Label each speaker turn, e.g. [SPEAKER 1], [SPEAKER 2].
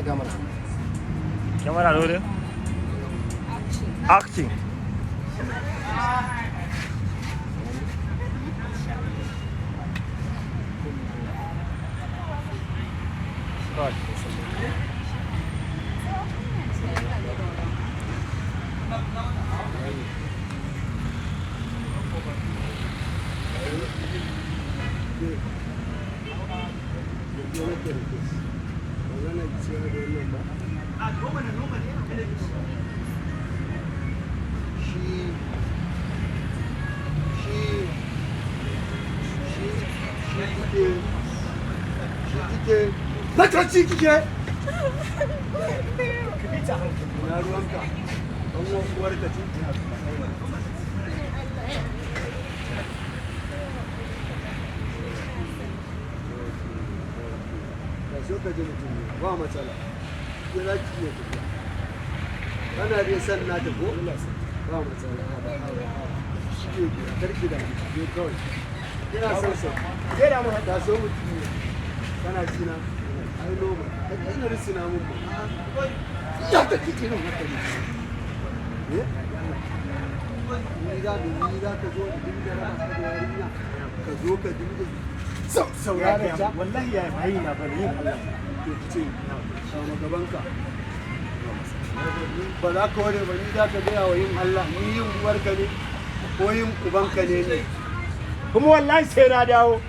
[SPEAKER 1] camera.
[SPEAKER 2] Camera rolling. Action. Start.
[SPEAKER 1] Mataci kike? Na ruwanka, ɗan uwar ta ce. Ka so ka ji mutum ne, ba matsala. Ke za ki iya tafiya. Kana dai san na ta ko? Ba matsala. Shi ke biya, karki da ke kawai. Kina son sa. Ke da mu hada so mutum ne. Kana ci na. Ai noma, ka ina risina mun ba. Ya ta kike nan haka ne. Ni za ka zo da dinga raba ka da yarinya. Ka zo ka dinga saurara ta.
[SPEAKER 2] Wallahi ya mai na bari yin Allah.
[SPEAKER 1] To kice sama gabanka. Ba za ka ware ba ni za ka gaya wa yin Allah ni yin uwarka ne ko yin ubanka ne.
[SPEAKER 2] Kuma wallahi sai na dawo.